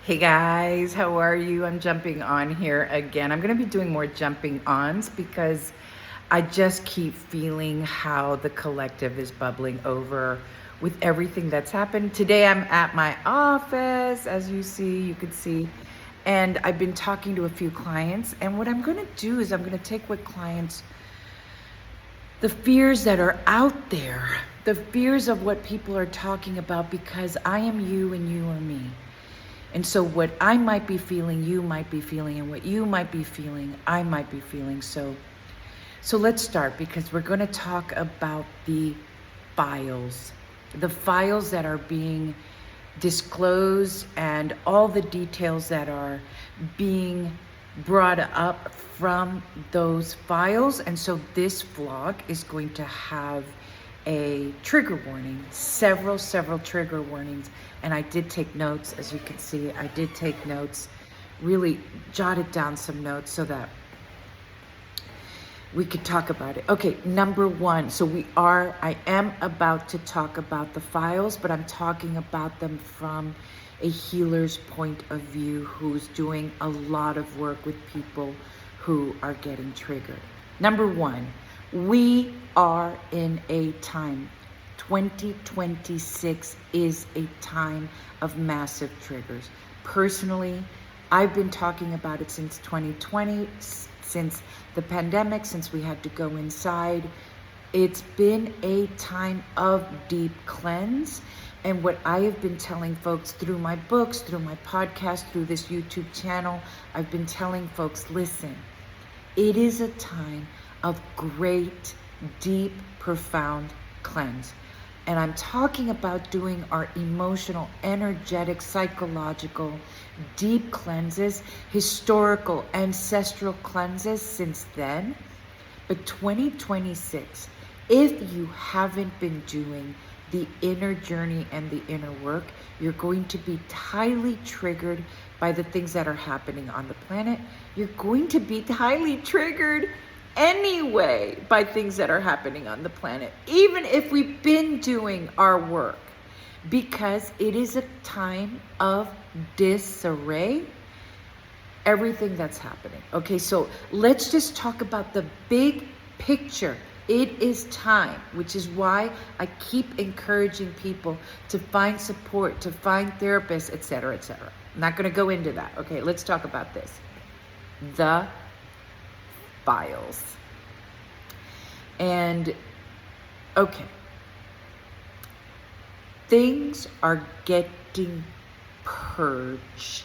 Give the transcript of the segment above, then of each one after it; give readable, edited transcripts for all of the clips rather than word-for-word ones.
Hey guys, how are you? I'm jumping on here again. I'm going to be doing more jumping ons because I just keep feeling how the collective is bubbling over with everything that's happened. Today I'm at my office, as you could see, and I've been talking to a few clients. And what I'm going to do is I'm going to take what clients, the fears that are out there, the fears of what people are talking about, because I am you and you are me. And so what I might be feeling, you might be feeling, and what you might be feeling, I might be feeling. So let's start, because we're going to talk about the files that are being disclosed and all the details that are being brought up from those files. And so this vlog is going to have a trigger warning, several trigger warnings. And I did take notes, as you can see. I did take notes, really jotted down some notes so that we could talk about it. Okay, number one. So I am about to talk about the files, but I'm talking about them from a healer's point of view who's doing a lot of work with people who are getting triggered. Number one, we are in a time. 2026 is a time of massive triggers. Personally, I've been talking about it since 2020, since the pandemic, since we had to go inside. It's been a time of deep cleanse. And what I have been telling folks through my books, through my podcast, through this YouTube channel, I've been telling folks, listen, it is a time of great, deep, profound cleanse. And I'm talking about doing our emotional, energetic, psychological, deep cleanses, historical, ancestral cleanses since then. But 2026, if you haven't been doing the inner journey and the inner work, you're going to be highly triggered by the things that are happening on the planet. You're going to be highly triggered anyway by things that are happening on the planet, even if we've been doing our work, because it is a time of disarray, everything that's happening. Okay, so let's just talk about the big picture. It is time, which is why I keep encouraging people to find support, to find therapists, etc., etc. I'm not going to go into that. Okay, let's talk about this. The files. And okay, things are getting purged.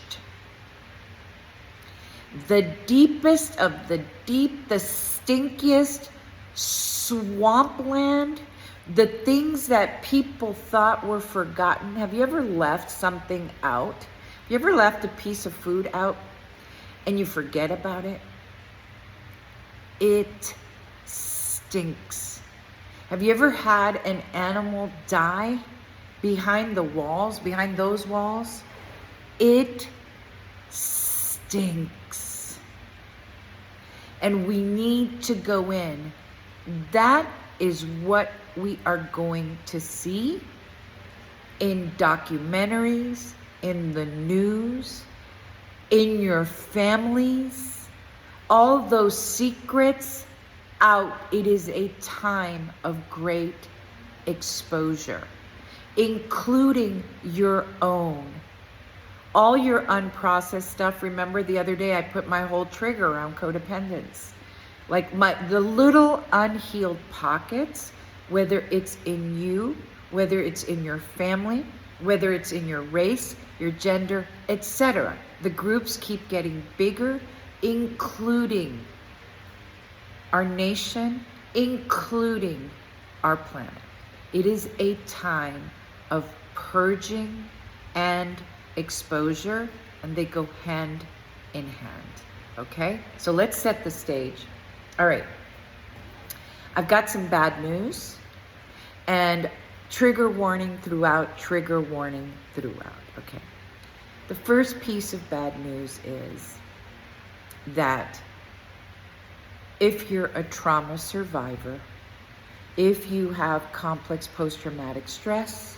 The deepest of the deep, the stinkiest swampland, the things that people thought were forgotten. Have you ever left something out? Have you ever left a piece of food out and you forget about it? It stinks. Have you ever had an animal die behind the walls, behind those walls? It stinks. And we need to go in. That is what we are going to see in documentaries, in the news, in your families. All those secrets out. It is a time of great exposure, including your own. All your unprocessed stuff. Remember the other day I put my whole trigger around codependence. Like the little unhealed pockets, whether it's in you, whether it's in your family, whether it's in your race, your gender, etc. The groups keep getting bigger, including our nation, including our planet. It is a time of purging and exposure, and they go hand in hand. Okay? So let's set the stage. All right. I've got some bad news, and trigger warning throughout, trigger warning throughout. Okay. The first piece of bad news is that if you're a trauma survivor, if you have complex post-traumatic stress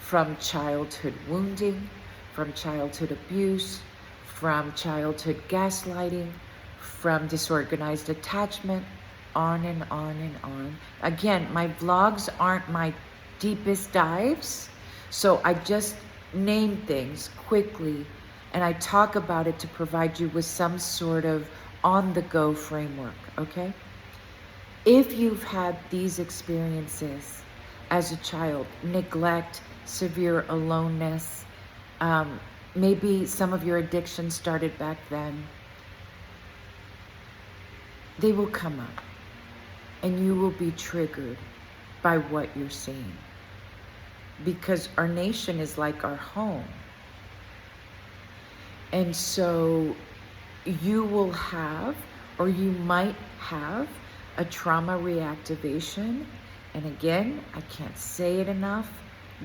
from childhood wounding, from childhood abuse, from childhood gaslighting, from disorganized attachment, on and on and on. Again, my vlogs aren't my deepest dives, so I just name things quickly and I talk about it to provide you with some sort of on-the-go framework, okay? If you've had these experiences as a child, neglect, severe aloneness, maybe some of your addictions started back then, they will come up and you will be triggered by what you're seeing. Because our nation is like our home. And so you will have, or you might have, a trauma reactivation. And again, I can't say it enough,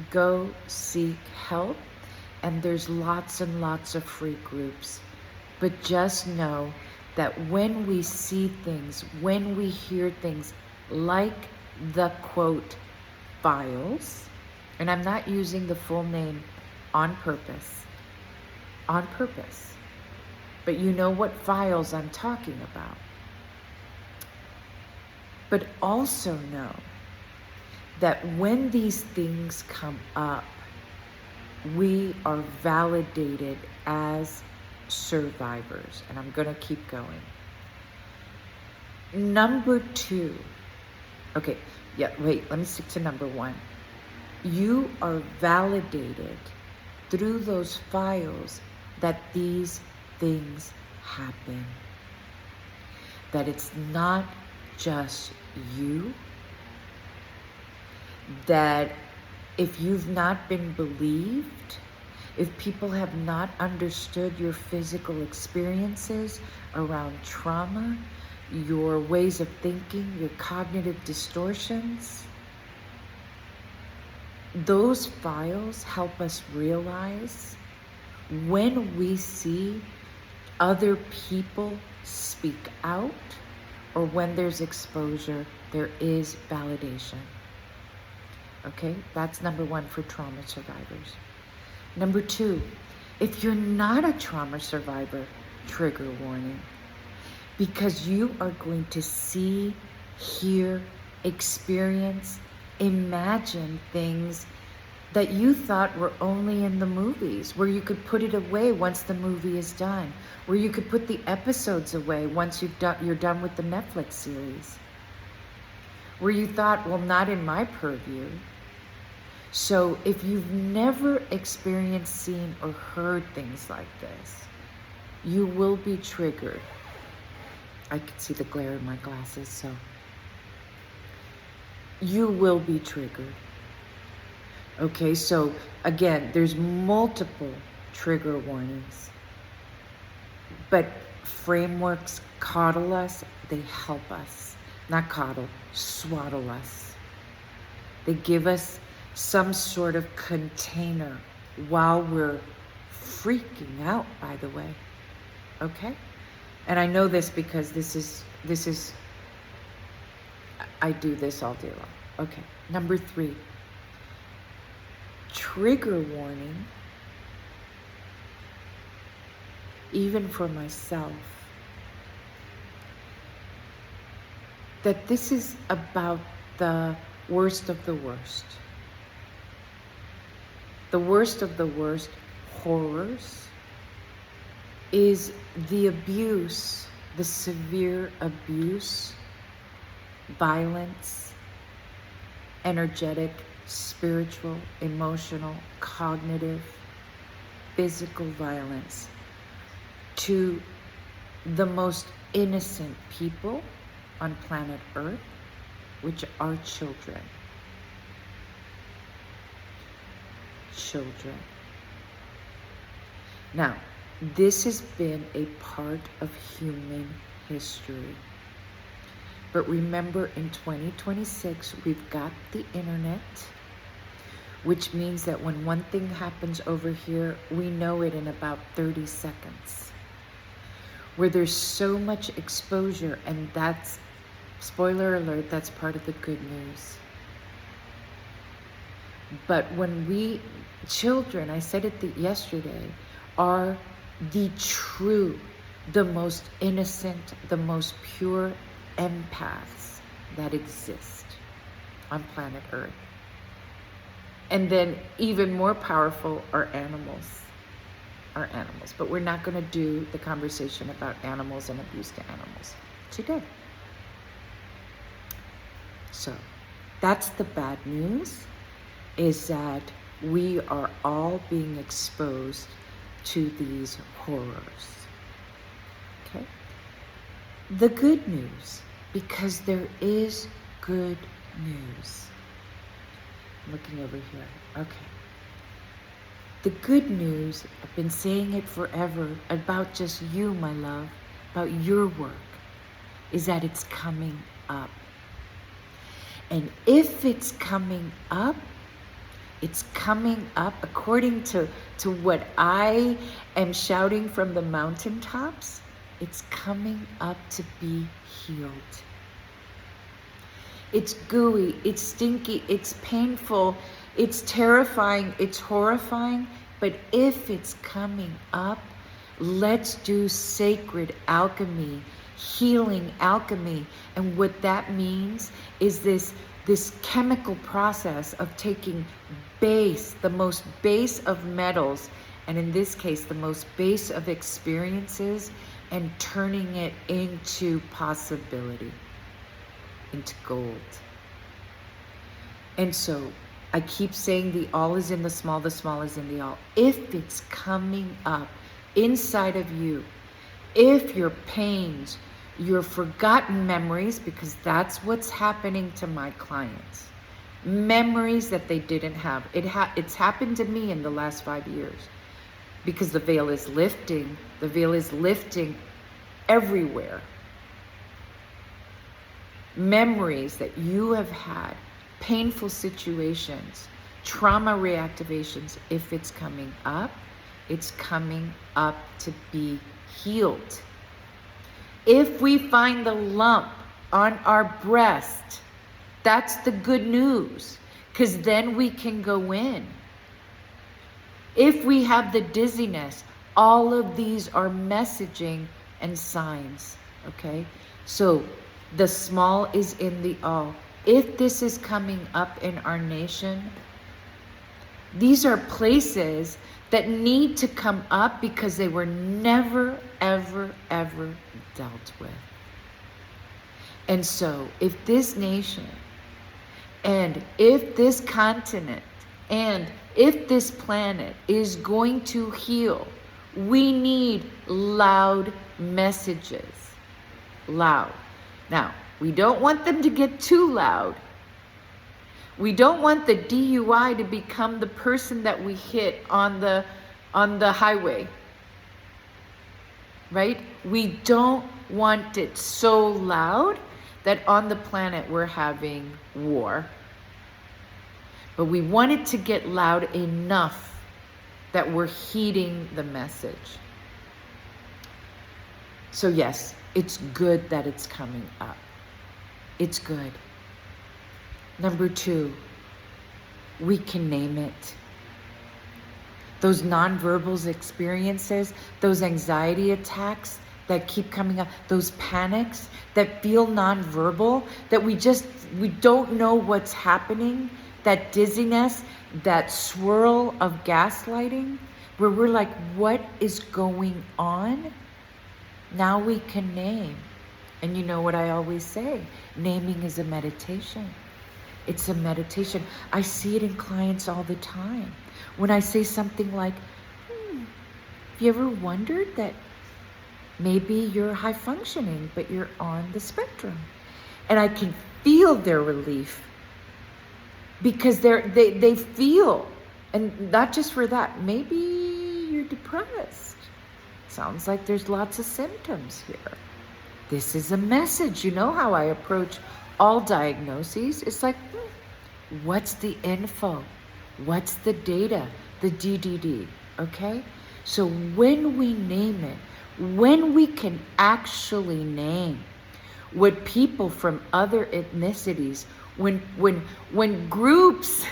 go seek help. And there's lots and lots of free groups. But just know that when we see things, when we hear things like the quote files, and I'm not using the full name on purpose, but you know what files I'm talking about. But also know that when these things come up, we are validated as survivors. And I'm going to keep going. Number 2. Okay, yeah, wait, let me stick to number 1. You are validated through those files that these things happen. That it's not just you. That if you've not been believed, if people have not understood your physical experiences around trauma, your ways of thinking, your cognitive distortions, those files help us realize when we see other people speak out or when there's exposure, there is validation. Okay, that's number 1 for trauma survivors. Number 2, if you're not a trauma survivor, trigger warning. Because you are going to see, hear, experience, imagine things that you thought were only in the movies, where you could put it away once the movie is done, where you could put the episodes away once you're done with the Netflix series, where you thought, well, not in my purview. So if you've never experienced, seen, or heard things like this, you will be triggered. I can see the glare in my glasses, so you will be triggered. Okay, so again, there's multiple trigger warnings, but frameworks coddle us, they help us. Not coddle, swaddle us. They give us some sort of container while we're freaking out, by the way. Okay? And I know this because this is, I do this all day long. Okay, number 3. Trigger warning, even for myself, that this is about the worst of the worst. The worst of the worst horrors is the abuse, the severe abuse, violence, energetic, spiritual, emotional, cognitive, physical violence to the most innocent people on planet Earth, which are children. Children. Now, this has been a part of human history. But remember, in 2026, we've got the internet, which means that when one thing happens over here, we know it in about 30 seconds. Where there's so much exposure, and that's, spoiler alert, that's part of the good news. But when we children, I said it yesterday, are the true, the most innocent, the most pure empaths that exist on planet Earth. And then even more powerful are animals. But we're not going to do the conversation about animals and abuse to animals today. So that's the bad news, is that we are all being exposed to these horrors. Okay? The good news, because there is good news. I'm looking over here. Okay. The good news, I've been saying it forever, about just you, my love, about your work, is that it's coming up. And if it's coming up according to what I am shouting from the mountaintops, it's coming up to be healed. It's gooey, it's stinky, it's painful, it's terrifying, it's horrifying, but if it's coming up, let's do sacred alchemy, healing alchemy. And what that means is this chemical process of taking base, the most base of metals, and in this case, the most base of experiences, and turning it into possibility, into gold. And so I keep saying the all is in the small is in the all. If it's coming up inside of you, if your pains, your forgotten memories, because that's what's happening to my clients, memories that they didn't have. It's happened to me in the last 5 years, because the veil is lifting. The veil is lifting everywhere. Memories that you have had, painful situations, trauma reactivations, if it's coming up to be healed. If we find the lump on our breast, that's the good news, because then we can go in. If we have the dizziness, all of these are messaging and signs, okay? So the small is in the all. If this is coming up in our nation, these are places that need to come up because they were never, ever, ever dealt with. And so if this nation, and if this continent, and if this planet is going to heal, we need loud messages. Loud. Now, we don't want them to get too loud. We don't want the DUI to become the person that we hit on the highway. Right? We don't want it so loud that on the planet we're having war. But we want it to get loud enough that we're heeding the message. So yes, it's good that it's coming up. It's good. Number 2, we can name it. Those nonverbal experiences, those anxiety attacks that keep coming up, those panics that feel nonverbal, that we don't know what's happening, that dizziness, that swirl of gaslighting, where we're like, what is going on? Now we can name. And you know what I always say, naming is a meditation. It's a meditation. I see it in clients all the time. When I say something like, have you ever wondered that maybe you're high functioning, but you're on the spectrum? And I can feel their relief, because they feel, and not just for that, maybe you're depressed. Sounds like there's lots of symptoms here. This is a message. You know how I approach all diagnoses. It's like, what's the info? What's the data? The DDD, okay? So when we name it, when we can actually name what people from other ethnicities, when groups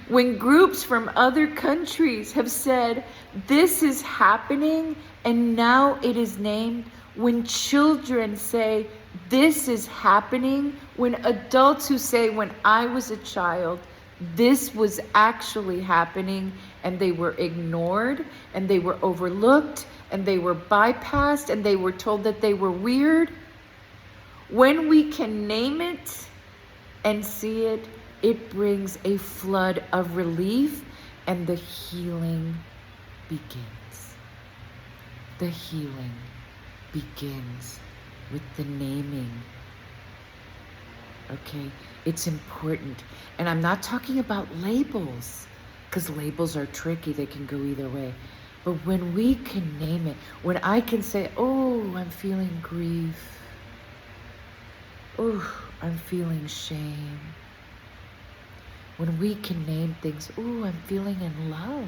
When groups from other countries have said, this is happening, and now it is named. When children say, this is happening. When adults who say, when I was a child, this was actually happening, and they were ignored, and they were overlooked, and they were bypassed, and they were told that they were weird. When we can name it and see it, it brings a flood of relief, and the healing begins. The healing begins with the naming. Okay, it's important. And I'm not talking about labels, because labels are tricky. They can go either way. But when we can name it, when I can say, oh, I'm feeling grief. Oh, I'm feeling shame. When we can name things, oh, I'm feeling in love.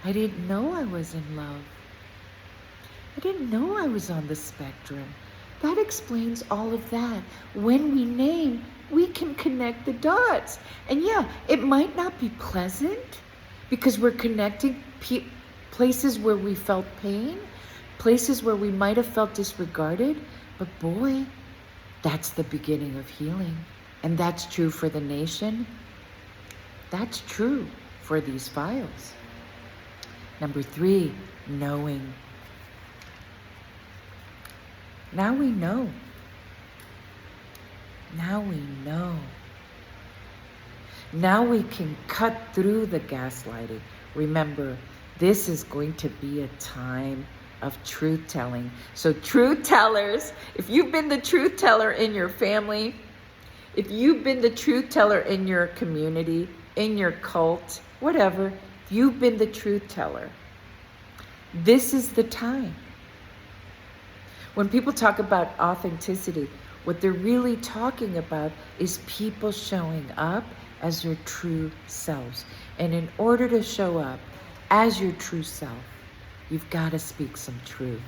I didn't know I was in love. I didn't know I was on the spectrum. That explains all of that. When we name, we can connect the dots. And yeah, it might not be pleasant, because we're connecting places where we felt pain, places where we might have felt disregarded, but boy, that's the beginning of healing. And that's true for the nation. That's true for these files. Number 3, knowing. Now we know. Now we know. Now we can cut through the gaslighting. Remember, this is going to be a time of truth telling. So truth tellers, if you've been the truth teller in your family, if you've been the truth teller in your community, in your cult, whatever, if you've been the truth teller, this is the time. When people talk about authenticity, what they're really talking about is people showing up as their true selves. And in order to show up as your true self, you've got to speak some truth.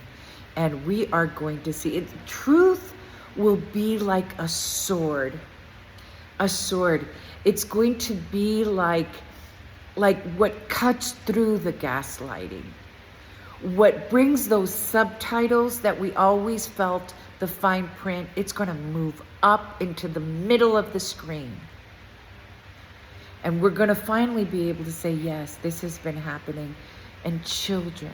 And we are going to see it. Truth will be like a sword. A sword. It's going to be like what cuts through the gaslighting. What brings those subtitles that we always felt, the fine print, it's going to move up into the middle of the screen. And we're going to finally be able to say, yes, this has been happening. And children,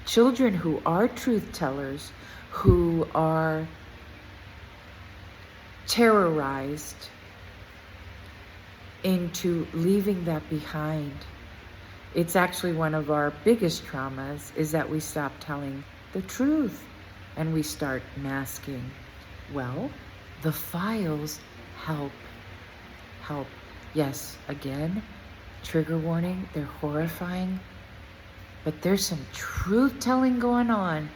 children who are truth tellers, who are terrorized into leaving that behind. It's actually one of our biggest traumas, is that we stop telling the truth and we start masking. Well, the files help. Yes, again, trigger warning, they're horrifying, but there's some truth telling going on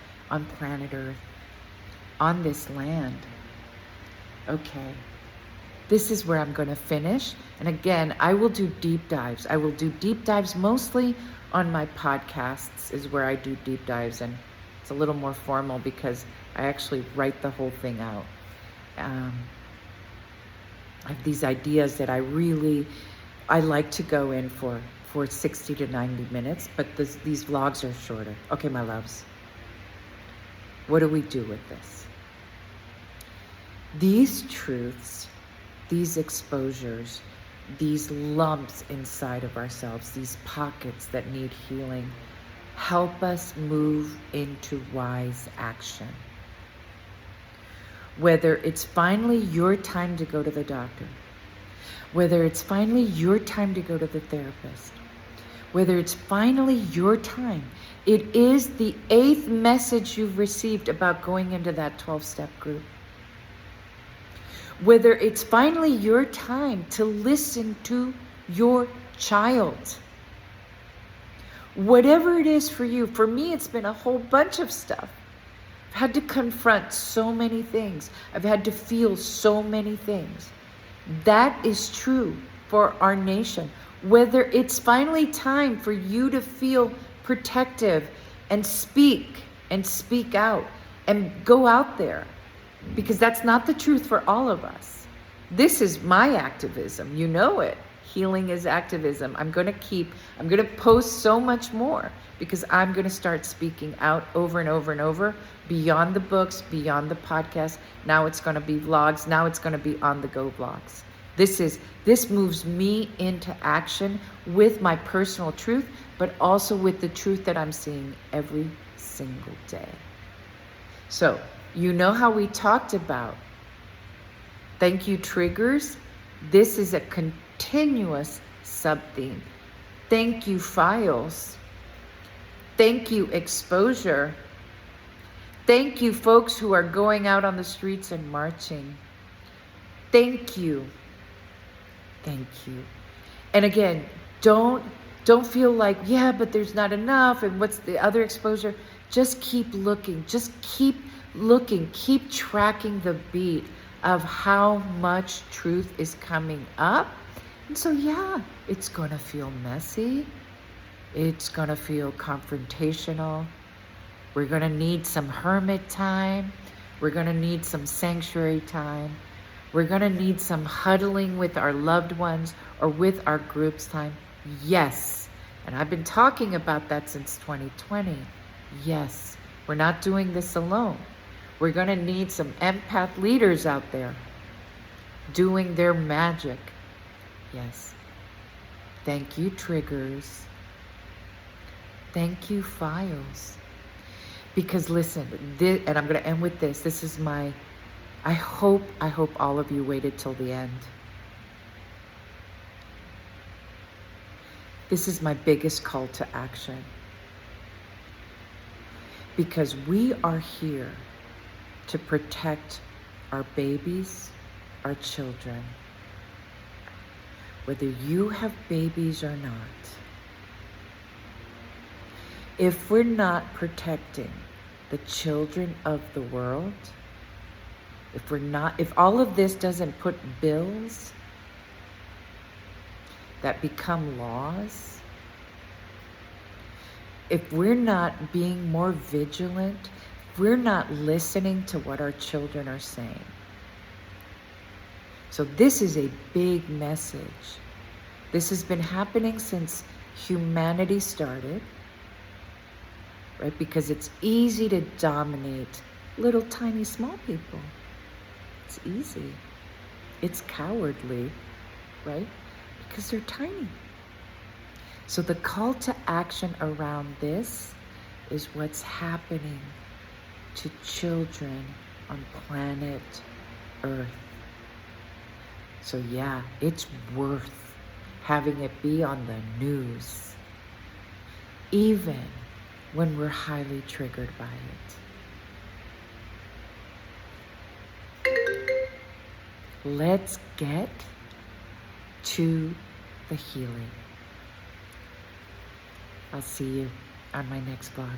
planet Earth, on this land. Okay. This is where I'm going to finish. And again, I will do deep dives. I will do deep dives mostly on my podcasts, is where I do deep dives. And it's a little more formal because I actually write the whole thing out. I have these ideas that I like to go in for 60 to 90 minutes, but these vlogs are shorter. Okay, my loves. What do we do with this? These truths, these exposures, these lumps inside of ourselves, these pockets that need healing, help us move into wise action. Whether it's finally your time to go to the doctor, whether it's finally your time to go to the therapist, whether it's finally your time, it is the 8th message you've received about going into that 12-step group. Whether it's finally your time to listen to your child. Whatever it is for you. For me, it's been a whole bunch of stuff. I've had to confront so many things. I've had to feel so many things. That is true for our nation. Whether it's finally time for you to feel protective and speak out and go out there. Because that's not the truth for all of us. This is my activism. You know it. Healing is activism. I'm going to post so much more because I'm going to start speaking out over and over and over, beyond the books, beyond the podcast. Now it's going to be vlogs. Now it's going to be on the go vlogs. This moves me into action with my personal truth, but also with the truth that I'm seeing every single day. So, you know how we talked about thank you triggers? This is a continuous sub-theme. Thank you files. Thank you exposure. Thank you folks who are going out on the streets and marching. Thank you. Thank you. And again, don't feel like, yeah, but there's not enough, and what's the other exposure? Just keep looking. Just keep looking. Keep tracking the beat of how much truth is coming up. And so, yeah, it's going to feel messy. It's going to feel confrontational. We're going to need some hermit time. We're going to need some sanctuary time. We're going to need some huddling with our loved ones or with our groups time. Yes. And I've been talking about that since 2020. Yes. We're not doing this alone. We're going to need some empath leaders out there doing their magic. Yes. Thank you, triggers. Thank you, files. Because listen, and I'm going to end with this. This is my, I hope all of you waited till the end. This is my biggest call to action. Because we are here to protect our babies, our children. Whether you have babies or not. If we're not protecting the children of the world, if all of this doesn't put bills that become laws, if we're not being more vigilant, if we're not listening to what our children are saying. So this is a big message. This has been happening since humanity started, right? Because it's easy to dominate little tiny small people. It's easy. It's cowardly, right? Because they're tiny. So the call to action around this is what's happening to children on planet Earth. So yeah, it's worth having it be on the news, even when we're highly triggered by it. Let's get to the healing. I'll see you on my next vlog.